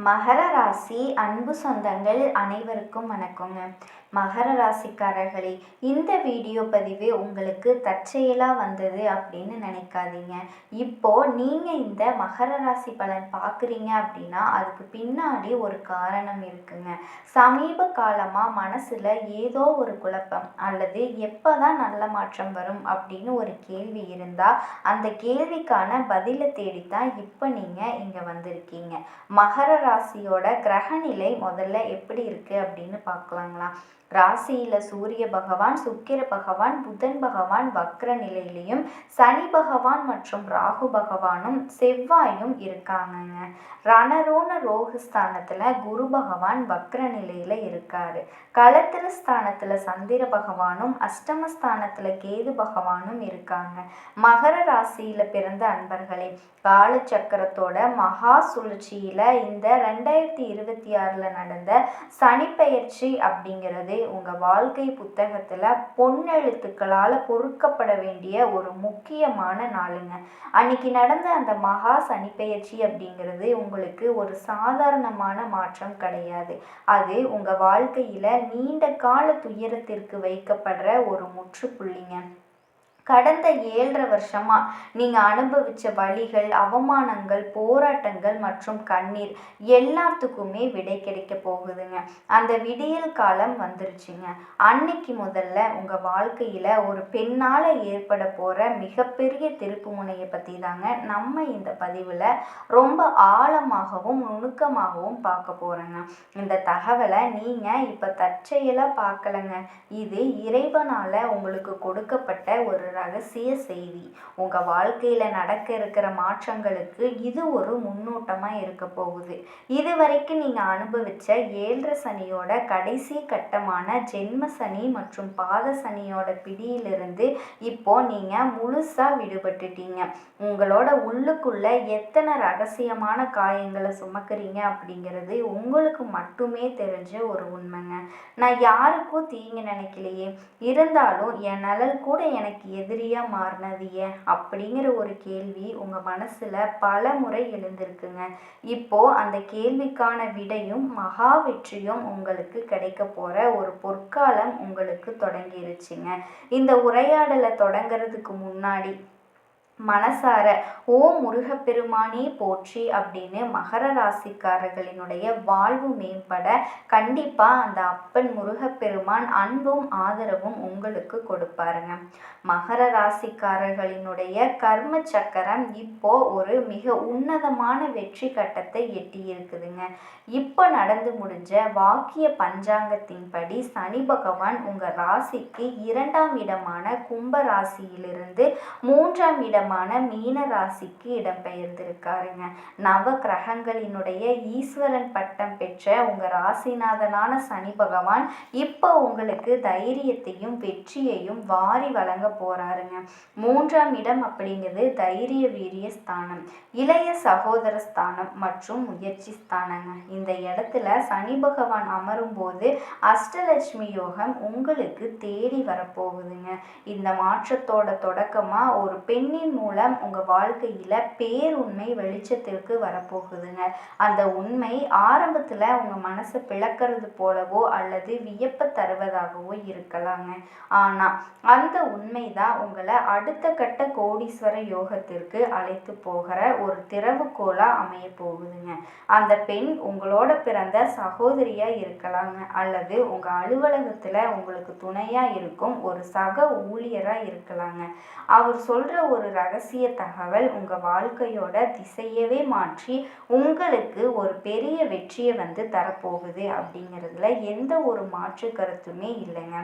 மகர ராசி அன்பு சொந்தங்கள் அனைவருக்கும் வணக்கங்க. மகர ராசிக்காரர்களே, இந்த வீடியோ பதிவு உங்களுக்கு தற்செயலாக வந்தது அப்படின்னு நினைக்காதீங்க. இப்போ நீங்கள் இந்த மகர ராசி பலன் பார்க்குறீங்க அப்படின்னா அதுக்கு பின்னாடி ஒரு காரணம் இருக்குங்க. சமீப காலமாக மனசில் ஏதோ ஒரு குழப்பம் அல்லது எப்போ தான் நல்ல மாற்றம் வரும் அப்படின்னு ஒரு கேள்வி இருந்தால் அந்த கேள்விக்கான பதிலை தேடித்தான் இப்போ நீங்கள் இங்கே வந்திருக்கீங்க. மகர ராசியோட கிரகநிலை முதல்ல எப்படி இருக்கு அப்படின்னு பார்க்கலாங்களா. ராசியில சூரிய பகவான், சுக்கிர பகவான், புதன் பகவான் வக்ர நிலையிலையும், சனி பகவான் மற்றும் ராகு பகவானும் செவ்வாயும் இருக்காங்கங்க. ரணரோண ரோகஸ்தானத்துல குரு பகவான் வக்ர நிலையில இருக்காரு. களத்திர ஸ்தானத்துல சந்திர பகவானும், அஷ்டமஸ்தானத்துல கேது பகவானும் இருக்காங்க. மகர ராசியில பிறந்த அன்பர்களே, காலச்சக்கரத்தோட மகா சுழற்சியில இந்த 2026 நடந்த சனிப்பெயர்ச்சி அப்படிங்கிறது உங்க வாழ்க்கை புத்தகத்துல பொன்னெழுத்துக்களால பொறுக்கப்பட வேண்டிய ஒரு முக்கியமான நாளுங்க. அன்னைக்கு நடந்த அந்த மகா சனிப்பெயர்ச்சி அப்படிங்கிறது உங்களுக்கு ஒரு சாதாரணமான மாற்றம் கிடையாது. அது உங்க வாழ்க்கையில நீண்ட கால துயரத்திற்கு வைக்கப்படுற ஒரு முற்றுப்புள்ளிங்க. கடந்த 7.5 வருஷமா நீங்க அனுபவிச்ச வலிகள், அவமானங்கள், போராட்டங்கள் மற்றும் கண்ணீர் எல்லாத்துக்குமே விடை கிடைக்க போகுதுங்க. அந்த விடியல் காலம் வந்துருச்சுங்க. அன்னைக்கு முதல்ல உங்க வாழ்க்கையில ஒரு பெண்ணால ஏற்பட போற மிகப்பெரிய திருப்பு முனையை பத்தி தாங்க நம்ம இந்த பதிவுல ரொம்ப ஆழமாகவும் நுணுக்கமாகவும் பார்க்க போறோங்க. இந்த தகவலை நீங்க இப்ப தற்செயலா பார்க்கலங்க. இது இறைவனால உங்களுக்கு கொடுக்கப்பட்ட ஒரு ரகசிய செய்தி. உங்க வாழ்க்கையில நடக்க இருக்கிற மாற்றங்களுக்கு இது ஒரு முன்னோட்டமா இருக்க போகுது. இதுவரைக்கும் நீங்க அனுபவிச்ச 7.5 சனியோட கடைசி கட்டமான ஜென்ம சனி மற்றும் பாத சனியோட பிடியிலிருந்து இப்போ நீங்க முழுசா விடுபட்டுட்டீங்க. உங்களோட உள்ளுக்குள்ள எத்தனை ரகசியமான காயங்களை சுமக்கிறீங்க அப்படிங்கிறது உங்களுக்கு மட்டுமே தெரிஞ்ச ஒரு உண்மைங்க. நான் யாருக்கும் தீங்கு நினைக்கலையே, இருந்தாலும் என் நலல் கூட எனக்கு எதிரியா மாறினது ஏன் அப்படிங்கிற ஒரு கேள்வி உங்க மனசுல பல முறை எழுந்திருக்குங்க. இப்போ அந்த கேள்விக்கான விடையும் மகா வெற்றியும் உங்களுக்கு கிடைக்க போற ஒரு பொற்காலம் உங்களுக்கு தொடங்கிருச்சுங்க. இந்த உரையாடலை தொடங்கிறதுக்கு முன்னாடி மனசார ஓ முருகப்பெருமானே போற்றி அப்படின்னு மகர ராசிக்காரர்களினுடைய வாழ்வு மேம்பட கண்டிப்பா அந்த அப்பன் முருகப்பெருமான் அன்பும் ஆதரவும் உங்களுக்கு கொடுப்பாருங்க. மகர ராசிக்காரர்களினுடைய கர்ம சக்கரம் இப்போ ஒரு மிக உன்னதமான வெற்றி கட்டத்தை எட்டி இருக்குதுங்க. இப்போ நடந்து முடிஞ்ச வாக்கிய பஞ்சாங்கத்தின்படி சனி பகவான் உங்க ராசிக்கு 2ஆம் இடமான கும்ப ராசியிலிருந்து 3ஆம் இடம் மீன ராசிக்கு இடம்பெயர்ந்திருக்காருங்க. நவ கிரகங்களினுடைய ஈஸ்வரன் பட்டம் பெற்ற உங்க ராசிநாதனான சனி பகவான் இப்போ உங்களுக்கு தைரியத்தையும் வெற்றியையும் வாரி வழங்க போறாருங்க. 3ஆம் இடம் அப்படிங்கிறது தைரிய வீரிய ஸ்தானம், இளைய சகோதர ஸ்தானம் மற்றும் முயற்சி ஸ்தானங்க. இந்த இடத்துல சனி பகவான் அமரும் போது அஷ்டலட்சுமி யோகம் உங்களுக்கு தேடி வரப்போகுதுங்க. இந்த மாற்றத்தோட தொடக்கமா ஒரு பெண்ணின் மூலம் உங்க வாழ்க்கையில பேருண்மை வெளிச்சத்திற்கு வரப்போகுதுங்க. அந்த உண்மை ஆரம்பத்துல உங்க மனசை பிளக்கிறது போலவோ அல்லது வியப்ப தருவதாகவோ இருக்கலாங்க. ஆனா அந்த உண்மைதான் உங்களை அடுத்த கட்ட கோடீஸ்வர யோகத்திற்கு அழைத்து போகிற ஒரு திறவுகோலா அமைய போகுதுங்க. அந்த பெண் உங்களோட பிறந்த சகோதரியா இருக்கலாங்க, அல்லது உங்க அலுவலகத்துல உங்களுக்கு துணையா இருக்கும் ஒரு சக ஊழியரா இருக்கலாங்க. அவர் சொல்ற ஒரு ரகசிய தகவல் உங்க வாழ்க்கையோட திசையவே மாற்றி உங்களுக்கு ஒரு பெரிய வெற்றியை தரப்போகுது அப்படிங்கிறதுல எந்த ஒரு மாற்று கருத்துமே இல்லைங்க.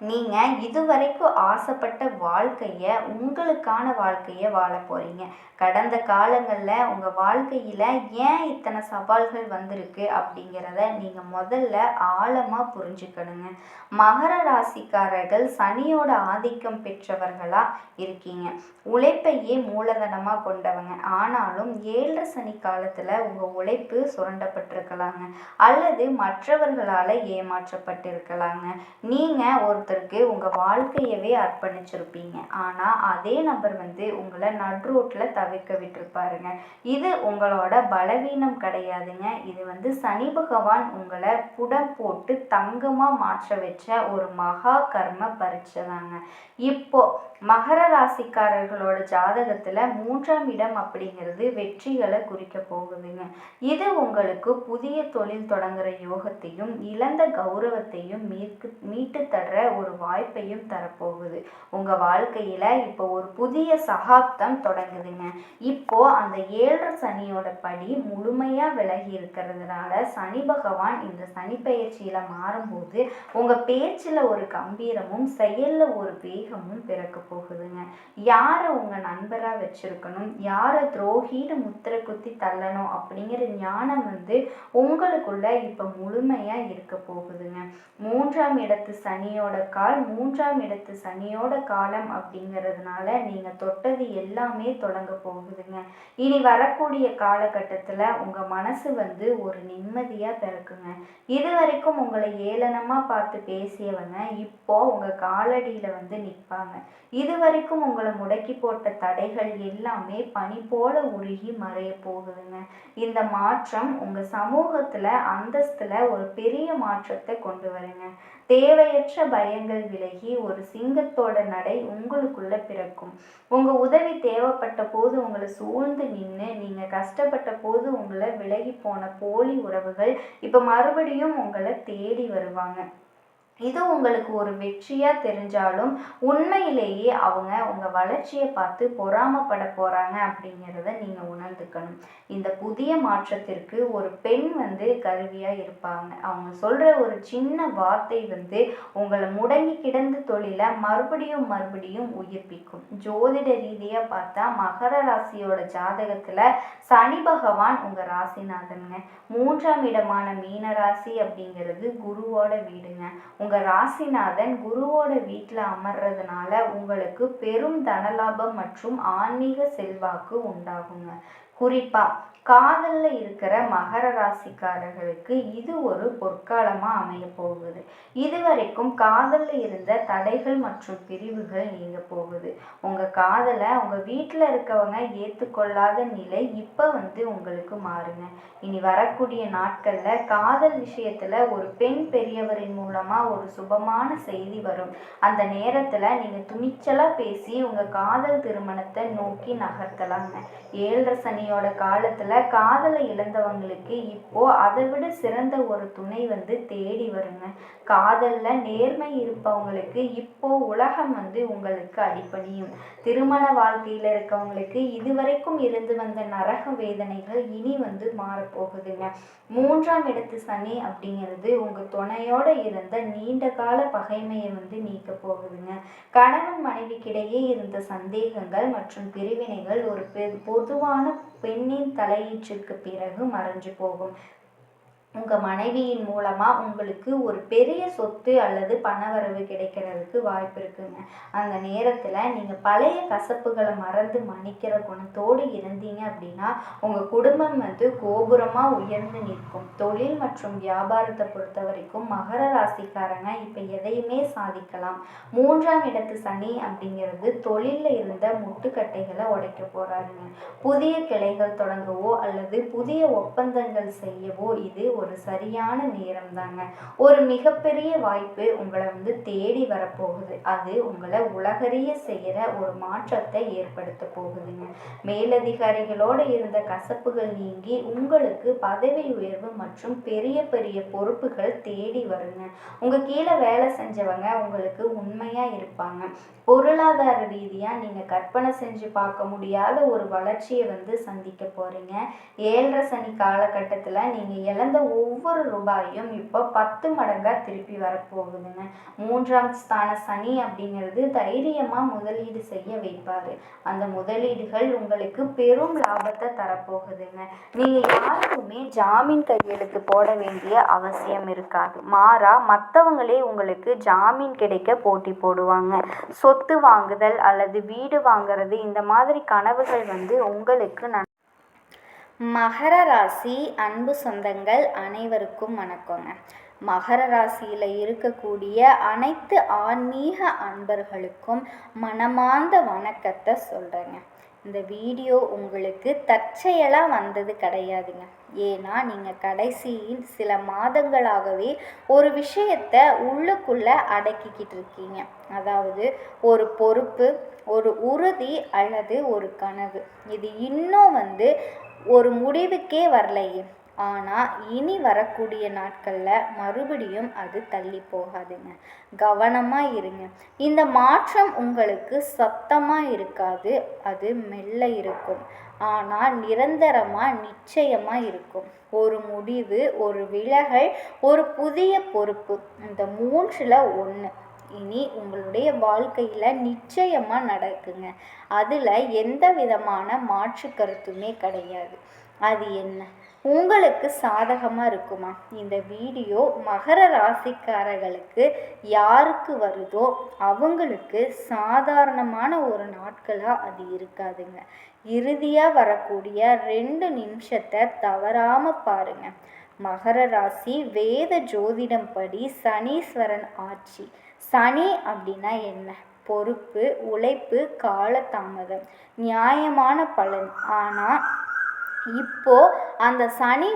நீங்க இதுவரைக்கும் ஆசைப்பட்ட வாழ்க்கைய உங்களுக்கான வாழ்க்கைய வாழ போறீங்க. கடந்த காலங்கள்ல உங்க வாழ்க்கையில ஏன் இத்தனை சவால்கள் வந்திருக்கு அப்படிங்கிறத நீங்க முதல்ல ஆழமா புரிஞ்சுக்கணுங்க. மகர ராசிக்காரர்கள் சனியோட ஆதிக்கம் பெற்றவர்களா இருக்கீங்க. உழைப்பையே மூலதனமா கொண்டவங்க. ஆனாலும் 7.5 சனி காலத்துல உங்க உழைப்பு சுரண்டப்பட்டிருக்கலாங்க, அல்லது மற்றவர்களால ஏமாற்றப்பட்டிருக்கலாங்க. நீங்க ஒரு ஒருத்தருக்கு உங்கள் வாழ்க்கையவே அர்ப்பணிச்சிருப்பீங்க. ஆனால் அதே நபர் வந்து உங்களை நட்ரோட்டில் தவிர்க்க விட்டுருப்பாருங்க. இது உங்களோட பலவீனம் கிடையாதுங்க. இது வந்து சனி பகவான் உங்களை புடம் போட்டு தங்கமாக மாற்ற வச்ச ஒரு மகா கர்ம பரீட்சை தாங்க. இப்போ மகர ராசிக்காரர்களோட ஜாதகத்தில் 3ஆம் இடம் அப்படிங்கிறது வெற்றிகளை குறிக்க போகுதுங்க. இது உங்களுக்கு புதிய தொழில் தொடங்குற யோகத்தையும் இழந்த கௌரவத்தையும் மீட்டு தர்ற ஒரு வாய்ப்பையும் தரப்போகுது. உங்கள் வாழ்க்கையில் இப்போ ஒரு புதிய சகாப்தம் தொடங்குதுங்க. இப்போ அந்த 7 சனியோட படி முழுமையாக விலகி இருக்கிறதுனால சனி பகவான் இந்த சனி பயிற்சியில் மாறும்போது உங்கள் பேச்சில் ஒரு கம்பீரமும் செயலில் ஒரு வேகமும் பிறக்க போகுதுங்க. யாரை உங்கள் நண்பராக வச்சிருக்கணும், யாரை துரோகின்னு முத்திரை குத்தி தள்ளணும் அப்படிங்கிற ஞானம் வந்து உங்களுக்குள்ள இப்போ முழுமையாக இருக்க போகுதுங்க. 3ஆம் இடத்து சனியோட காலம் அப்படிங்கிறதுனால நீங்கள் தொட்டது எல்லாமே தொடங்க போகுதுங்க. இனி வரக்கூடிய காலகட்டத்தில் உங்கள் மனசு வந்து ஒரு நிம்மதியாக பிறக்குங்க. இது வரைக்கும் உங்களை ஏளனமாக பார்த்து பேசியவங்க இப்போ உங்கள் காலடியில் வந்து நிற்பாங்க. இது வரைக்கும் உங்களை முடக்கி போட்ட தடைகள் எல்லாமே பனி போல உருகி மறைய போகுதுங்க. இந்த மாற்றம் உங்கள் சமூகத்தில் அந்தஸ்தில் ஒரு பெரிய மாற்றத்தை கொண்டு வருங்க. தேவையற்ற பயங்கள் விலகி ஒரு சிங்கத்தோட நடை உங்களுக்குள்ள பிறக்கும். உங்கள் உதவி தேவைப்பட்ட போது உங்களை சூழ்ந்து நின்று நீங்கள் கஷ்டப்பட்ட போது உங்களை விலகி போன போலி உறவுகள் இப்போ மறுபடியும் உங்களை தேடி வருவாங்க. இது உங்களுக்கு ஒரு வெற்றியாக தெரிஞ்சாலும் உண்மையிலேயே அவங்க உங்கள் வளர்ச்சியை பார்த்து பொறாமப்பட போகிறாங்க அப்படிங்கிறத நீங்கள் உணர்ந்துக்கணும். இந்த புதிய மாற்றத்திற்கு ஒரு பெண் வந்து கருவியாக இருப்பாங்க. அவங்க சொல்கிற ஒரு சின்ன வார்த்தை வந்து உங்களை முடங்கி கிடந்த தொழிலை மறுபடியும் உயிர்ப்பிக்கும். ஜோதிட ரீதியாக பார்த்தா மகர ராசியோட ஜாதகத்தில் சனி பகவான் உங்கள் ராசிநாதனுங்க. 3ஆம் இடமான மீன ராசி அப்படிங்கிறது குருவோட வீடுங்க. உங்கள் ராசிநாதன் குருவோட வீட்டில் அமர்றதுனால உங்களுக்கு பெரும் தனலாபம் மற்றும் ஆன்மீக செல்வாக்கு உண்டாகுங்க. குறிப்பாக காதலில் இருக்கிற மகர ராசிக்காரர்களுக்கு இது ஒரு பொற்காலமாக அமைய போகுது. இதுவரைக்கும் காதலில் இருந்த தடைகள் மற்றும் பிரிவுகள் நீங்க போகுது. உங்கள் காதலை உங்கள் வீட்டில் இருக்கவங்க ஏற்றுக்கொள்ளாத நிலை இப்போ வந்து உங்களுக்கு மாறுங்க. இனி வரக்கூடிய நாட்களில் காதல் விஷயத்தில் ஒரு பெண் பெரியவரின் மூலமாக ஒரு சுபமான செய்தி வரும். அந்த நேரத்தில் நீங்கள் துணிச்சலாக பேசி உங்கள் காதல் திருமணத்தை நோக்கி நகர்த்தலாங்க. 7 சனியோட காலத்தில் காதலை இழந்தவங்களுக்கு இப்போ அதை விட சிறந்த ஒரு துணை வந்து தேடி வருங்க. காதலில் நேர்மை இருப்பவங்களுக்கு இப்போ உலகம் வந்து உங்களுக்கு அடிப்பணியும். திருமண வாழ்க்கையில் இருக்கவங்களுக்கு இதுவரைக்கும் இருந்து வந்த நரக வேதனைகள் இனி வந்து மாறப்போகுதுங்க. 3ஆம் இடத்து சனி அப்படிங்கிறது உங்கள் துணையோடு இருந்த நீண்ட கால பகைமையை வந்து நீக்க போகுதுங்க. கணவன் மனைவிக்கிடையே இருந்த சந்தேகங்கள் மற்றும் பிரிவினைகள் ஒரு பொதுவான பெண்ணின் தலையீட்டிற்கு பிறகு மறைஞ்சு போகும். உங்கள் மனைவியின் மூலமாக உங்களுக்கு ஒரு பெரிய சொத்து அல்லது பணவரவு கிடைக்கிறதுக்கு வாய்ப்பு இருக்குங்க. அந்த நேரத்தில் நீங்கள் பழைய கசப்புகளை மறந்து மன்னிக்கிற குணத்தோடு இருந்தீங்க அப்படின்னா உங்கள் குடும்பம் வந்து கோபுரமாக உயர்ந்து நிற்கும். தொழில் மற்றும் வியாபாரத்தை பொறுத்த வரைக்கும் மகர ராசிக்காரங்க இப்போ எதையுமே சாதிக்கலாம். 3ஆம் இடத்து சனி அப்படிங்கிறது தொழிலில் இருந்த முட்டுக்கட்டைகளை உடைக்க போகிறாருங்க. புதிய கிளைகள் தொடங்கவோ அல்லது புதிய ஒப்பந்தங்கள் செய்யவோ இது ஒரு சரியான நேரம் தாங்க. ஒரு மிகப்பெரிய வாய்ப்பு உங்களை வந்து தேடி வரப்போகுது. அது உங்களை உலகறிய செய்கிற ஒரு மாற்றத்தை ஏற்படுத்த போகுதுங்க. மேலதிகாரிகளோடு இருந்த கசப்புகள் நீங்கி உங்களுக்கு பதவி உயர்வு மற்றும் பெரிய பெரிய பொறுப்புகள் தேடி வருங்க. உங்கள் கீழே வேலை செஞ்சவங்க உங்களுக்கு உண்மையாக இருப்பாங்க. பொருளாதார ரீதியாக நீங்கள் கற்பனை செஞ்சு பார்க்க முடியாத ஒரு வளர்ச்சியை வந்து சந்திக்க போகிறீங்க. 7 சனி காலகட்டத்தில் நீங்கள் இழந்த ஒவ்வொரு ரூபாயும் இப்போ 10 மடங்காக திருப்பி வரப்போகுதுங்க. 3ஆம் ஸ்தான சனி அப்படிங்கிறது தைரியமாக முதலீடு செய்ய வைப்பார். அந்த முதலீடுகள் உங்களுக்கு பெரும் லாபத்தை தரப்போகுதுங்க. நீங்கள் யாருக்குமே ஜாமீன் கையெழுத்து போட வேண்டிய அவசியம் இருக்காது. மாறா மற்றவங்களே உங்களுக்கு ஜாமீன் கிடைக்க போட்டி போடுவாங்க. சொத்து வாங்குதல் அல்லது வீடு வாங்குறது இந்த மாதிரி கனவுகள் வந்து உங்களுக்கு மகர ராசி அன்பு சொந்தங்கள் அனைவருக்கும் வணக்கங்க. மகர ராசியில் இருக்கக்கூடிய அனைத்து ஆன்மீக அன்பர்களுக்கும் மனமார்ந்த வணக்கத்தை சொல்கிறேங்க. இந்த வீடியோ உங்களுக்கு தற்செயலாக வந்தது கிடையாதுங்க. ஏன்னா நீங்கள் கடைசியில் சில மாதங்களாகவே ஒரு விஷயத்தை உள்ளுக்குள்ளே அடக்கிக்கிட்டு இருக்கீங்க. அதாவது ஒரு பொறுப்பு, ஒரு உறுதி அல்லது ஒரு கனவு. இது இன்னும் ஒரு முடிவுக்கே வரலையே. ஆனால் இனி வரக்கூடிய நாட்களில் மறுபடியும் அது தள்ளி போகாதுங்க. கவனமாக இருங்க. இந்த மாற்றம் உங்களுக்கு சத்தமாக இருக்காது, அது மெல்ல இருக்கும். ஆனால் நிரந்தரமாக நிச்சயமாக இருக்கும். ஒரு முடிவு, ஒரு விலகல், ஒரு புதிய பொறுப்பு, இந்த மூன்றில் ஒன்று இனி உங்களுடைய வாழ்க்கையில் நிச்சயமாக நடக்குங்க. அதில் எந்த விதமான மாற்று கருத்துமே கிடையாது. அது என்ன? உங்களுக்கு சாதகமாக இருக்குமா? இந்த வீடியோ மகர ராசிக்காரர்களுக்கு யாருக்கு வருதோ அவங்களுக்கு சாதாரணமான ஒரு நாட்களாக அது இருக்காதுங்க. இறுதியாக வரக்கூடிய 2 நிமிஷத்தை தவறாமல் பாருங்கள். மகர ராசி வேத ஜோதிடம் படி சனீஸ்வரன் ஆட்சி. சனி அப்படின்னா என்ன? பொறுப்பு, உழைப்பு, காலதாமதம், நியாயமான பலன். ஆனால் இப்போ அந்த சனி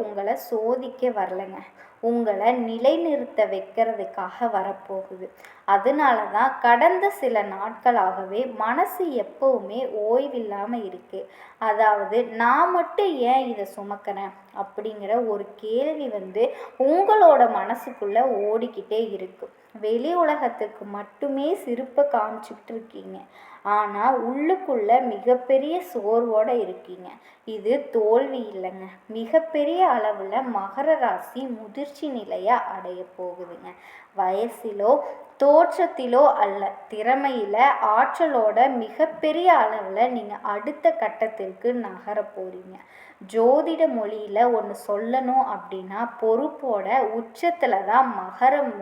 உங்களை சோதிக்க வரலைங்க, உங்களை நிலைநிறுத்த வைக்கிறதுக்காக வரப்போகுது. அதனால தான் கடந்த சில நாட்களாகவே மனசு எப்பவுமே ஓய்வில்லாமல் இருக்கு. அதாவது நான் மட்டும் ஏன் இதை சுமக்கிறேன் அப்படிங்கிற ஒரு கேள்வி உங்களோட மனசுக்குள்ளே ஓடிக்கிட்டே இருக்கு. வெளி உலகத்துக்கு மட்டுமே சிரிப்பை காமிச்சிக்கிட்டு இருக்கீங்க, ஆனால் உள்ளுக்குள்ள மிகப்பெரிய சோர்வோடு இருக்கீங்க. இது தோல்வி இல்லைங்க, மிகப்பெரிய அளவில் மகர ராசி முதிர்ச்சி நிலையை அடைய போகுதுங்க. வயசிலோ தோற்றத்திலோ அல்ல, திறமையில் ஆற்றலோட மிகப்பெரிய அளவில் நீங்கள் அடுத்த கட்டத்திற்கு நகர போகிறீங்க. ஜோதிட மொழியில் ஒன்று சொல்லணும் அப்படின்னா, பொறுப்போட உச்சத்தில் தான் மகரம்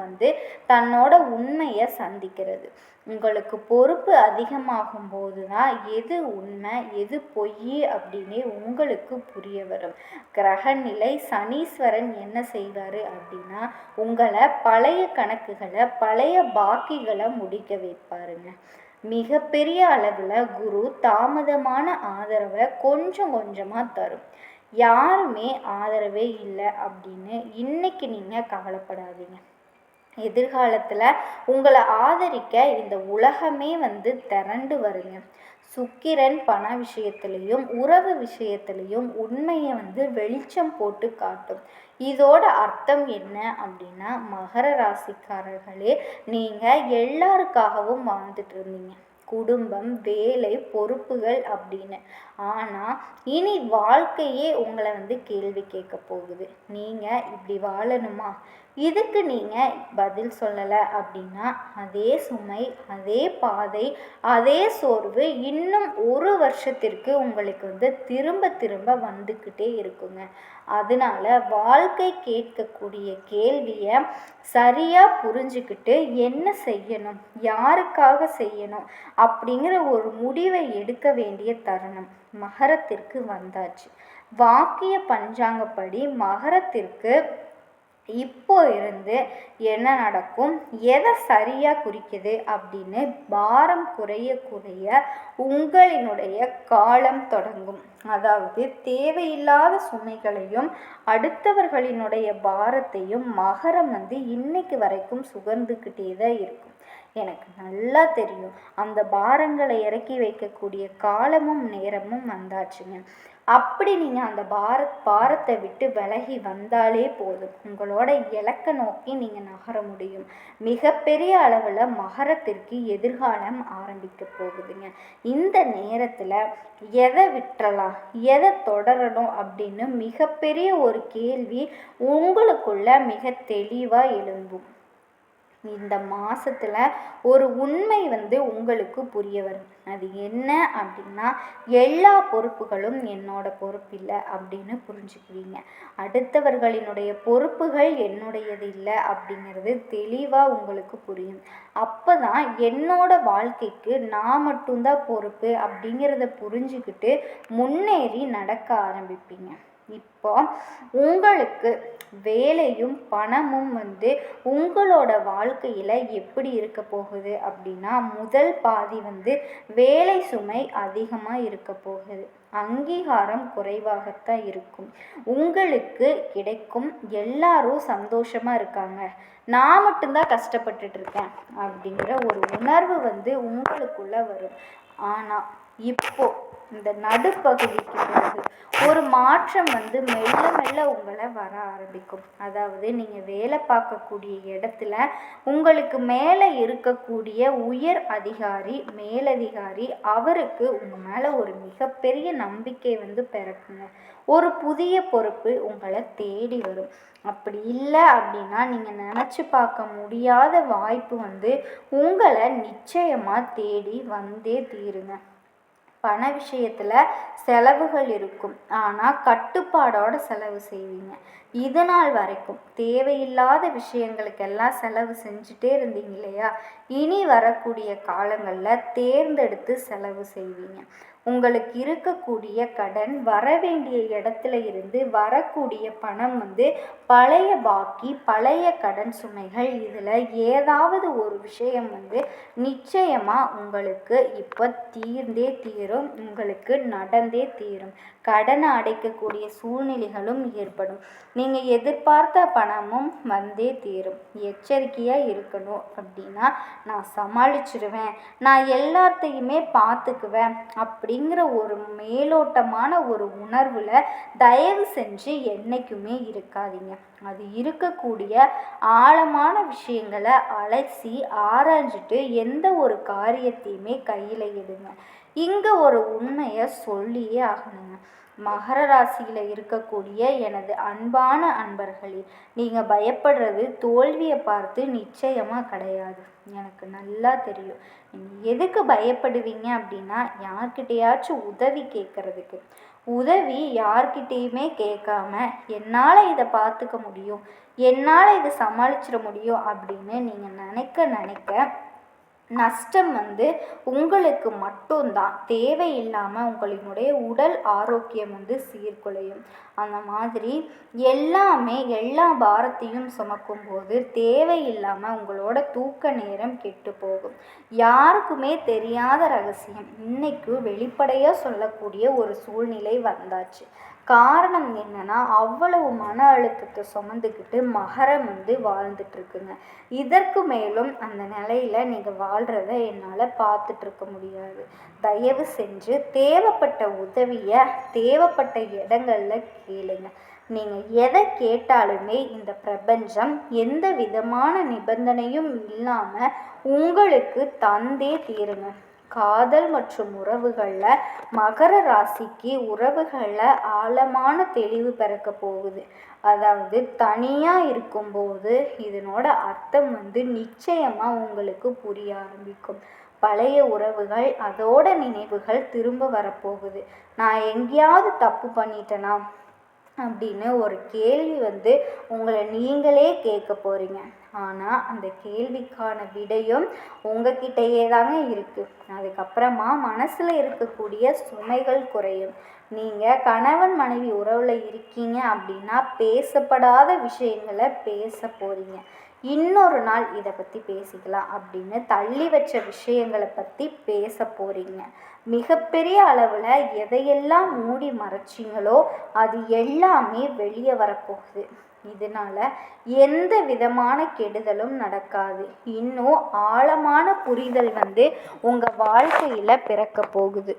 தன்னோட உண்மையை சந்திக்கிறது. உங்களுக்கு பொறுப்பு அதிகமாகும் போது தான் எது உண்மை எது பொய் அப்படின்னு உங்களுக்கு புரிய வரும். கிரகநிலை சனீஸ்வரன் என்ன செய்வார் அப்படின்னா, உங்களை பழைய கணக்குகளை, பழைய பாக்கிகளை முடிக்க வைப்பாருங்க. மிகப்பெரிய அளவில் குரு தாமதமான ஆதரவை கொஞ்சம் கொஞ்சமாக தரும். யாருமே ஆதரவே இல்லை அப்படின்னு இன்னைக்கு நீங்கள் கவலைப்படாதீங்க. எதிர்காலத்தில் உங்களை ஆதரிக்க இந்த உலகமே திரண்டு வருங்க. சுக்கிரன் பண விஷயத்திலையும் உறவு விஷயத்திலையும் உண்மையை வெளிச்சம் போட்டு காட்டும். இதோட அர்த்தம் என்ன அப்படின்னா, மகர ராசிக்காரர்களே, நீங்கள் எல்லாருக்காகவும் வாழ்ந்துட்டு இருந்தீங்க. குடும்பம், வேலை, பொறுப்புகள் அப்படின்னு. ஆனால் இனி வாழ்க்கையே உங்களை கேள்வி கேட்க போகுது. நீங்கள் இப்படி வாழணுமா? இதுக்கு நீங்கள் பதில் சொல்லலை அப்படின்னா அதே சுமை, அதே பாதை, அதே சோர்வு இன்னும் 1 வருஷத்திற்கு உங்களுக்கு திரும்ப திரும்ப வந்துக்கிட்டே இருக்குங்க. அதனால வாழ்க்கை கேட்கக்கூடிய கேள்வியை சரியாக புரிஞ்சுக்கிட்டு என்ன செய்யணும், யாருக்காக செய்யணும் அப்படிங்கிற ஒரு முடிவை எடுக்க வேண்டிய தருணம் மகரத்திற்கு வந்தாச்சு. வாக்கிய பஞ்சாங்கப்படி மகரத்திற்கு இப்போ இருந்து என்ன நடக்கும், எதை சரியாக குறிக்குது அப்படின்னு பாரம் குறைய குறைய உங்களினுடைய காலம் தொடங்கும். அதாவது தேவையில்லாத சுமைகளையும் அடுத்தவர்களினுடைய பாரத்தையும் மகரம் இன்னைக்கு வரைக்கும் சுகர்ந்துக்கிட்டே தான் இருக்கும். எனக்கு நல்லா தெரியும். அந்த பாரங்களை இறக்கி வைக்கக்கூடிய காலமும் நேரமும் வந்தாச்சுங்க. அப்படி நீங்கள் அந்த பாரத்தை விட்டு விலகி வந்தாலே போதும், உங்களோட இலக்கை நோக்கி நீங்கள் நகர முடியும். மிகப்பெரிய அளவில் மகரத்திற்கு எதிர்காலம் ஆரம்பிக்க போகுதுங்க. இந்த நேரத்தில் எதை விட்டுறலாம், எதை தொடரணும் அப்படின்னு மிகப்பெரிய ஒரு கேள்வி உங்களுக்குள்ள மிக தெளிவாக எழும்பும். இந்த மாதத்தில் ஒரு உண்மை உங்களுக்கு புரிய வரும். அது என்ன அப்படின்னா, எல்லா பொறுப்புகளும் என்னோட பொறுப்பு இல்லை அப்படின்னு புரிஞ்சுக்குவீங்க. அடுத்தவர்களினுடைய பொறுப்புகள் என்னுடையது இல்லை அப்படிங்கிறது தெளிவாக உங்களுக்கு புரியும். அப்போ தான் என்னோட வாழ்க்கைக்கு நான் மட்டும்தான் பொறுப்பு அப்படிங்கிறத புரிஞ்சுக்கிட்டு முன்னேறி நடக்க ஆரம்பிப்பீங்க. இப்போ உங்களுக்கு வேலையும் பணமும் உங்களோட வாழ்க்கையில் எப்படி இருக்க போகுது அப்படின்னா, முதல் பாதி வேலை சுமை அதிகமாக இருக்க போகுது, அங்கீகாரம் குறைவாகத்தான் இருக்கும். உங்களுக்கு கிடைக்கும் எல்லாரும் சந்தோஷமாக இருக்காங்க, நான் மட்டும்தான் கஷ்டப்பட்டுட்டு இருக்கேன் அப்படிங்கிற ஒரு உணர்வு உங்களுக்குள்ள வரும். ஆனால் இப்போ இந்த நடுப்பகுதிக்கு பிறகு ஒரு மாற்றம் மெல்ல மெல்ல உங்களை வர ஆரம்பிக்கும். அதாவது நீங்கள் வேலை பார்க்கக்கூடிய இடத்துல உங்களுக்கு மேலே இருக்கக்கூடிய உயர் அதிகாரி, மேலதிகாரி, அவருக்கு உங்கள் மேலே ஒரு மிகப்பெரிய நம்பிக்கை பிறக்குங்க. ஒரு புதிய பொறுப்பு உங்களை தேடி வரும். அப்படி இல்லை அப்படின்னா நீங்கள் நினச்சி பார்க்க முடியாத வாய்ப்பு உங்களை நிச்சயமாக தேடி வந்தே தீருங்க. பண விஷயத்தில் செலவுகள் இருக்கும், ஆனால் கட்டுப்பாடோட செலவு செய்வீங்க. இது நாள் வரைக்கும் தேவையில்லாத விஷயங்களுக்கெல்லாம் செலவு செஞ்சுட்டே இருந்தீங்க இல்லையா? இனி வரக்கூடிய காலங்களில் தேர்ந்தெடுத்து செலவு செய்வீங்க. உங்களுக்கு இருக்கக்கூடிய கடன், வர வேண்டிய இடத்துல இருந்து வரக்கூடிய பணம் பழைய பாக்கி, பழைய கடன் சுமைகள், இதில் ஏதாவது ஒரு விஷயம் நிச்சயமாக உங்களுக்கு இப்போ தீர்ந்தே தீரும், உங்களுக்கு நடந்தே தீரும். கடனை அடைக்கக்கூடிய சூழ்நிலைகளும் ஏற்படும். நீங்கள் எதிர்பார்த்த பணமும் வந்தே தீரும். எச்சரிக்கையாக இருக்கணும். அப்படின்னா, நான் சமாளிச்சிடுவேன், நான் எல்லாத்தையுமே பார்த்துக்குவேன் அப்படிங்கிற ஒரு மேலோட்டமான ஒரு உணர்வில் தயவு செஞ்சு என்றைக்குமே இருக்காதீங்க. அது இருக்கக்கூடிய ஆழமான விஷயங்களை அலசி ஆராய்ஞ்சிட்டு எந்த ஒரு காரியத்தையுமே கையில் எடுங்க. இங்கே ஒரு உண்மையை சொல்லியே ஆகணுங்க. மகர ராசியில் இருக்கக்கூடிய எனது அன்பான அன்பர்களே, நீங்கள் பயப்படுறது தோல்வியை பார்த்து நிச்சயமாக கிடையாது. எனக்கு நல்லா தெரியும். நீங்கள் எதுக்கு பயப்படுவீங்க அப்படின்னா, யார்கிட்டையாச்சும் உதவி கேட்குறதுக்கு. உதவி யார்கிட்டையுமே கேட்காம என்னால் இதை பார்த்துக்க முடியும், என்னால் இதை சமாளிச்சிட முடியும் அப்படின்னு நீங்கள் நினைக்க நஷ்டம் உங்களுக்கு மட்டும்தான். தேவையில்லாமல் உங்களினுடைய உடல் ஆரோக்கியம் சீர்குலையும். அந்த மாதிரி எல்லா பாரத்தையும் சுமக்கும் போது தேவையில்லாமல் உங்களோட தூக்க நேரம் கெட்டு போகும். யாருக்குமே தெரியாத ரகசியம் இன்னைக்கு வெளிப்படையாக சொல்லக்கூடிய ஒரு சூழ்நிலை வந்தாச்சு. காரணம் என்னன்னா, அவ்வளவு மன அழுத்தத்தை சுமந்துக்கிட்டு மகரம் வாழ்ந்துட்டுருக்குங்க. இதற்கு மேலும் அந்த நிலையில் நீங்கள் வாழ்கிறத என்னால் பார்த்துட்ருக்க முடியாது. தயவு செஞ்சு தேவைப்பட்ட உதவியை தேவைப்பட்ட இடங்களில் கேளுங்க. நீங்கள் எதை கேட்டாலுமே இந்த பிரபஞ்சம் எந்த விதமான நிபந்தனையும் இல்லாமல் உங்களுக்கு தந்தே தீருங்க. காதல் மற்றும் உறவுகளில் மகர ராசிக்கு உறவுகளில் ஆழமான தெளிவு பிறக்க போகுது. அதாவது தனியாக இருக்கும்போது இதனோட அர்த்தம் நிச்சயமாக உங்களுக்கு புரிய ஆரம்பிக்கும். பழைய உறவுகள், அதோட நினைவுகள் திரும்ப வரப்போகுது. நான் எங்கேயாவது தப்பு பண்ணிட்டேனா அப்படின்னு ஒரு கேள்வி உங்களை நீங்களே கேட்க போகிறீங்க. ஆனால் அந்த கேள்விக்கான விடையும் உங்ககிட்டயே தாங்க இருக்குது. அதுக்கப்புறமா மனசில் இருக்கக்கூடிய சுமைகள் குறையும். நீங்கள் கணவன் மனைவி உறவில் இருக்கீங்க அப்படின்னா பேசப்படாத விஷயங்களை பேச போகிறீங்க. இன்னொரு நாள் இதை பற்றி பேசிக்கலாம் அப்படின்னு தள்ளி வச்ச விஷயங்களை பற்றி பேச போகிறீங்க. மிகப்பெரிய அளவில் எதையெல்லாம் மூடி மறைச்சிங்களோ அது எல்லாமே வெளியே வரப்போகுது. இதனால் எந்த விதமான கெடுதலும் நடக்காது. இன்னும் ஆழமான புரிதல் உங்கள் வாழ்க்கையில் பிறக்க போகுது.